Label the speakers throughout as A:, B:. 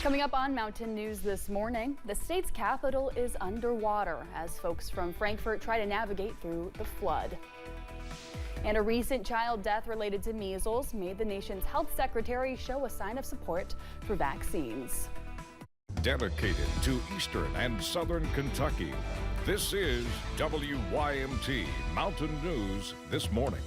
A: Coming up on Mountain News this morning, the state's capital is underwater as folks from Frankfort try to navigate through the flood. And a recent child death related to measles made the nation's health secretary show a sign of support for vaccines.
B: Dedicated to eastern and southern Kentucky, this is WYMT Mountain News this morning.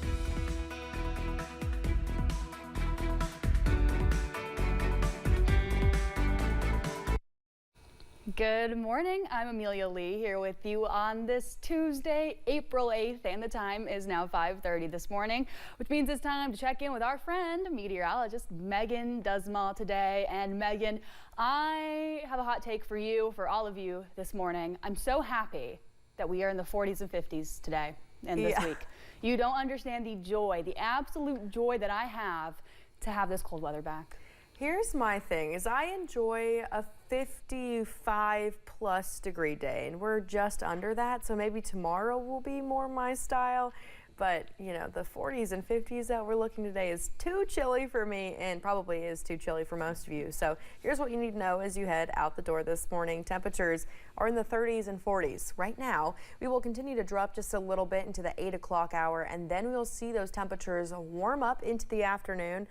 A: Good morning. I'm Amelia Lee here with you on this Tuesday, April 8th, and the time is now 5:30 this morning, which means it's time to check in with our friend, meteorologist Megan Dusma today. And Megan, I have a hot take for you, for all of you this morning. I'm so happy that we are in the 40s and 50s today and this week. You don't understand the joy, the absolute joy that I have to have this cold weather back.
C: Here's my thing, is I enjoy a 55 plus degree day, and we're just under that, so maybe tomorrow will be more my style. But, you know, the 40s and 50s that we're looking today is too chilly for me, and probably is too chilly for most of you. So here's what you need to know as you head out the door this morning. Temperatures are in the 30s and 40s. Right now, we will continue to drop just a little bit into the 8 o'clock hour, and then we'll see those temperatures warm up into the afternoon.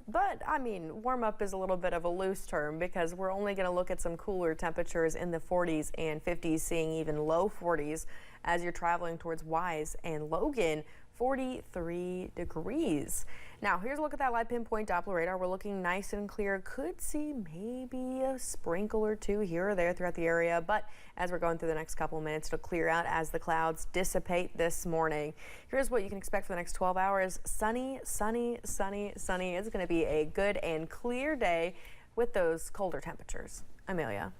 C: But, I mean, warm up is a little bit of a loose term because we're only going to look at some cooler temperatures in the 40s and 50s, seeing even low 40s as you're traveling towards Wise and Logan, 43 degrees. Now, here's a look at that live pinpoint Doppler radar. We're looking nice and clear. Could see maybe a sprinkle or two here or there throughout the area, but as we're going through the next couple of minutes, it'll clear out as the clouds dissipate this morning. Here's what you can expect for the next 12 hours. Sunny, sunny, sunny, sunny. It's going to be a good and clear day with those colder temperatures. Amelia.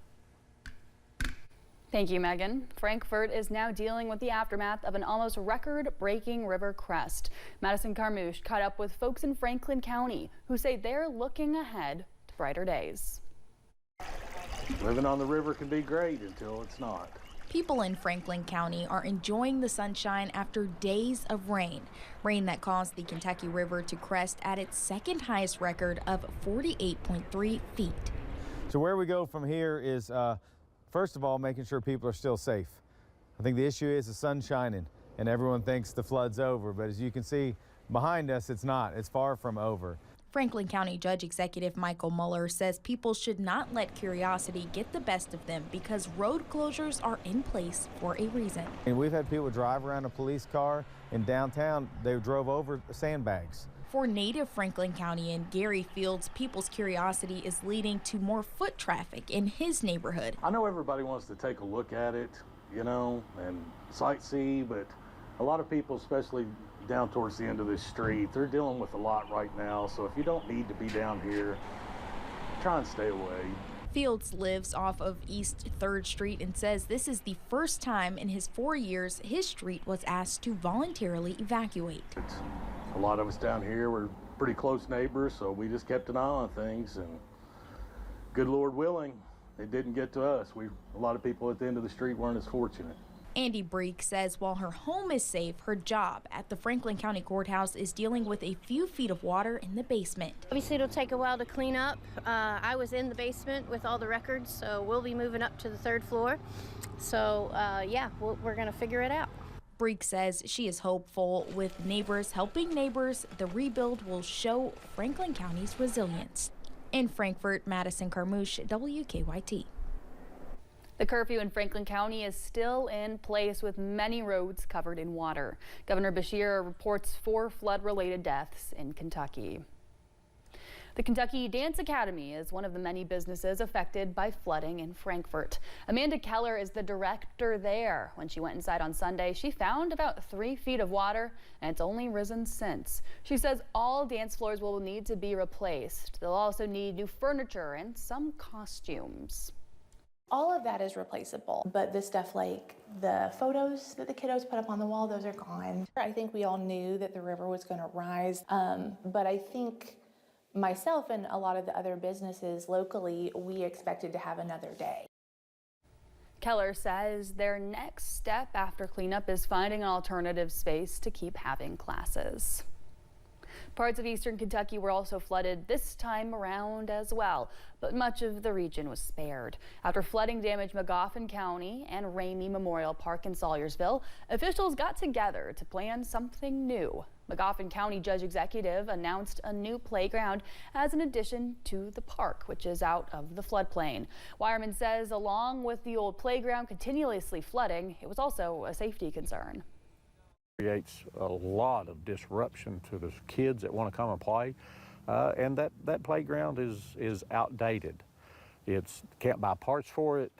A: Thank you, Megan. Frankfort is now dealing with the aftermath of an almost record-breaking river crest. Madison Carmouche caught up with folks in Franklin County who say they're looking ahead to brighter days.
D: Living on the river can be great until it's not.
E: People in Franklin County are enjoying the sunshine after days of rain. Rain that caused the Kentucky River to crest at its second highest record of 48.3 feet.
F: So where we go from here is first of all, making sure people are still safe. I think the issue is the sun shining and everyone thinks the flood's over, but as you can see behind us, it's not. It's far from over.
E: Franklin County Judge Executive Michael Mueller says people should not let curiosity get the best of them because road closures are in place for a reason.
F: And we've had people drive around a police car in downtown. They drove over sandbags.
E: For native Franklin County and Gary Fields, people's curiosity is leading to more foot traffic in his neighborhood.
D: I know everybody wants to take a look at it, you know, and sightsee, but a lot of people, especially down towards the end of this street, they're dealing with a lot right now. So if you don't need to be down here, try and stay away.
E: Fields lives off of East 3rd Street and says this is the first time in his 4 years his street was asked to voluntarily evacuate.
D: A lot of us down here were pretty close neighbors, so we just kept an eye on things, and good Lord willing, it didn't get to us. A lot of people at the end of the street weren't as fortunate.
E: Andy Breek says while her home is safe, her job at the Franklin County Courthouse is dealing with a few feet of water in the basement.
G: Obviously, it'll take a while to clean up. I was in the basement with all the records, so we'll be moving up to the 3rd floor. So, yeah, we're going to figure it out.
E: Breek says she is hopeful with neighbors helping neighbors, the rebuild will show Franklin County's resilience. In Frankfort, Madison Carmouche, WKYT.
A: The curfew in Franklin County is still in place with many roads covered in water. Governor Beshear reports 4 flood-related deaths in Kentucky. The Kentucky Dance Academy is one of the many businesses affected by flooding in Frankfort. Amanda Keller is the director there. When she went inside on Sunday, she found about 3 feet of water, and it's only risen since. She says all dance floors will need to be replaced. They'll also need new furniture and some costumes.
H: All of that is replaceable, but the stuff like the photos that the kiddos put up on the wall, those are gone. I think we all knew that the river was going to rise, but I think myself and a lot of the other businesses locally, we expected to have another day.
A: Keller says their next step after cleanup is finding an alternative space to keep having classes. Parts of eastern Kentucky were also flooded this time around as well, but much of the region was spared. After flooding damaged Magoffin County and Ramey Memorial Park in Salyersville, officials got together to plan something new. Magoffin County Judge Executive announced a new playground as an addition to the park, which is out of the floodplain. Wireman says along with the old playground continuously flooding, it was also a safety concern.
I: Creates a lot of disruption to the kids that want to come and play, and that playground is outdated. It's can't buy parts for it.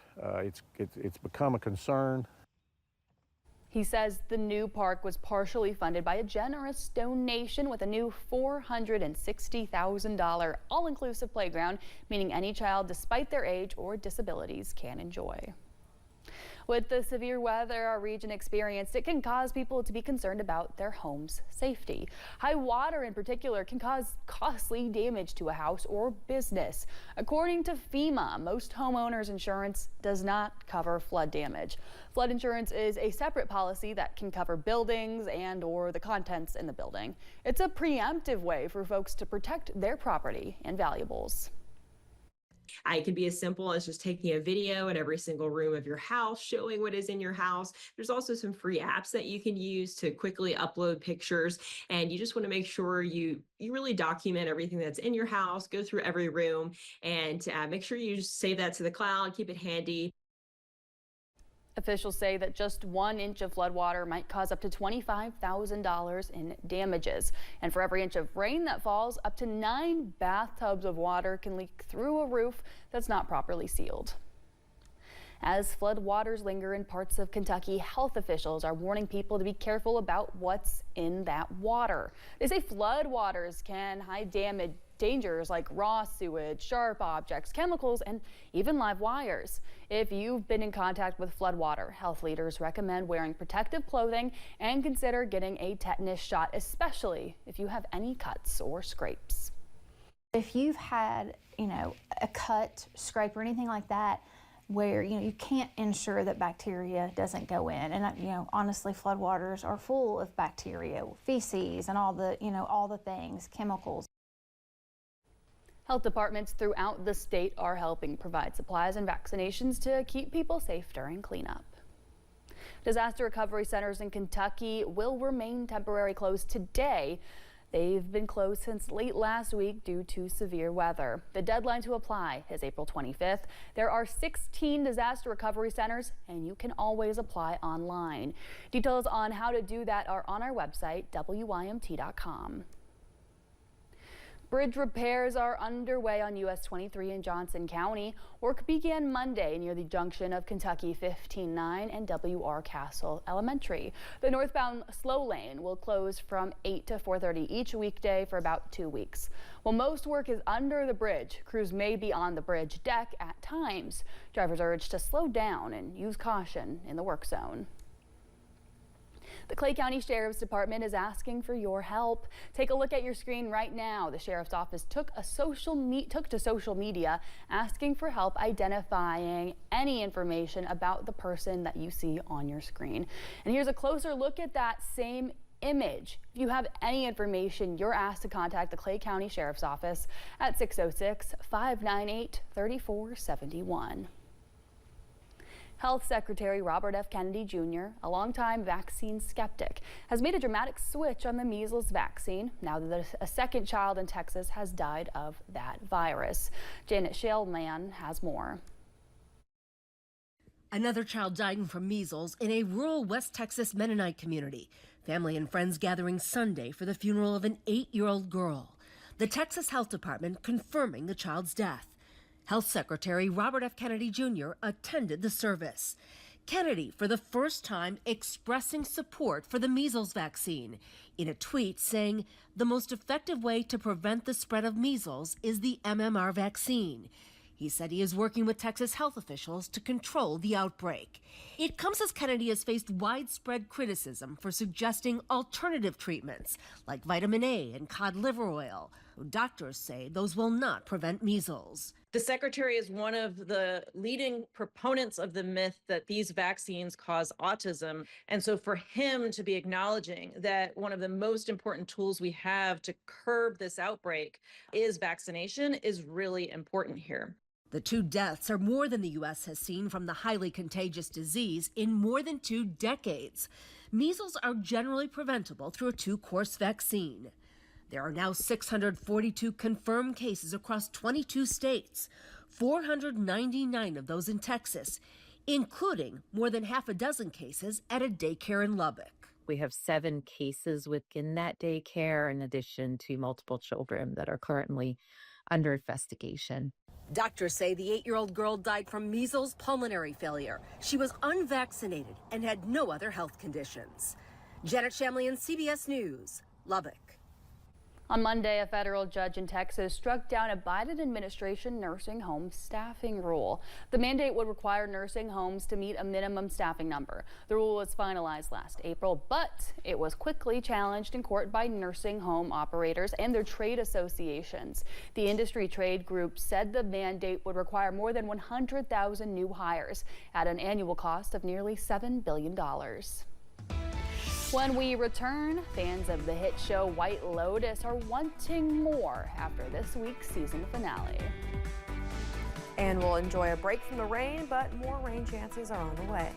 I: It's become a concern.
A: He says the new park was partially funded by a generous donation with a new $460,000 all-inclusive playground, meaning any child, despite their age or disabilities, can enjoy. With the severe weather our region experienced, it can cause people to be concerned about their home's safety. High water in particular can cause costly damage to a house or business. According to FEMA, most homeowners insurance does not cover flood damage. Flood insurance is a separate policy that can cover buildings and or the contents in the building. It's a preemptive way for folks to protect their property and valuables.
J: It can be as simple as just taking a video in every single room of your house, showing what is in your house. There's also some free apps that you can use to quickly upload pictures, and you just want to make sure you really document everything that's in your house, go through every room, and make sure you save that to the cloud, keep it handy.
A: Officials say that just 1 inch of floodwater might cause up to $25,000 in damages. And for every inch of rain that falls, up to 9 bathtubs of water can leak through a roof that's not properly sealed. As floodwaters linger in parts of Kentucky, health officials are warning people to be careful about what's in that water. They say floodwaters can hide dangers like raw sewage, sharp objects, chemicals, and even live wires. If you've been in contact with floodwater, health leaders recommend wearing protective clothing and consider getting a tetanus shot, especially if you have any cuts or scrapes.
K: If you've had, a cut, scrape, or anything like that, where you can't ensure that bacteria doesn't go in, and honestly, floodwaters are full of bacteria, feces, and all the things, chemicals.
A: Health departments throughout the state are helping provide supplies and vaccinations to keep people safe during cleanup. Disaster recovery centers in Kentucky will remain temporarily closed today. They've been closed since late last week due to severe weather. The deadline to apply is April 25th. There are 16 disaster recovery centers, and you can always apply online. Details on how to do that are on our website, WYMT.com. Bridge repairs are underway on US 23 in Johnson County. Work began Monday near the junction of Kentucky 15-9 and W.R. Castle Elementary. The northbound slow lane will close from 8 to 4:30 each weekday for about 2 weeks. While most work is under the bridge, crews may be on the bridge deck at times. Drivers are urged to slow down and use caution in the work zone. The Clay County Sheriff's Department is asking for your help. Take a look at your screen right now. The Sheriff's Office took to social media asking for help identifying any information about the person that you see on your screen. And here's a closer look at that same image. If you have any information, you're asked to contact the Clay County Sheriff's Office at 606-598-3471. Health Secretary Robert F. Kennedy Jr., a longtime vaccine skeptic, has made a dramatic switch on the measles vaccine now that a second child in Texas has died of that virus. Janet Shaleman has more.
L: Another child dying from measles in a rural West Texas Mennonite community. Family and friends gathering Sunday for the funeral of an 8-year-old girl. The Texas Health Department confirming the child's death. Health Secretary Robert F. Kennedy Jr. attended the service. Kennedy, for the first time, expressing support for the measles vaccine. In a tweet saying, the most effective way to prevent the spread of measles is the MMR vaccine. He said he is working with Texas health officials to control the outbreak. It comes as Kennedy has faced widespread criticism for suggesting alternative treatments like vitamin A and cod liver oil. Doctors say those will not prevent measles.
M: The secretary is one of the leading proponents of the myth that these vaccines cause autism. And so for him to be acknowledging that one of the most important tools we have to curb this outbreak is vaccination is really important here.
L: The 2 deaths are more than the U.S. has seen from the highly contagious disease in more than 2 decades. Measles are generally preventable through a 2-course vaccine. There are now 642 confirmed cases across 22 states, 499 of those in Texas, including more than half a dozen cases at a daycare in Lubbock.
N: We have 7 cases within that daycare, in addition to multiple children that are currently under investigation.
L: Doctors say the 8-year-old girl died from measles pulmonary failure. She was unvaccinated and had no other health conditions. Janet Shamlian, CBS News, Lubbock.
A: On Monday, a federal judge in Texas struck down a Biden administration nursing home staffing rule. The mandate would require nursing homes to meet a minimum staffing number. The rule was finalized last April, but it was quickly challenged in court by nursing home operators and their trade associations. The industry trade group said the mandate would require more than 100,000 new hires at an annual cost of nearly $7 billion. When we return, fans of the hit show White Lotus are wanting more after this week's season finale.
C: And we'll enjoy a break from the rain, but more rain chances are on the way.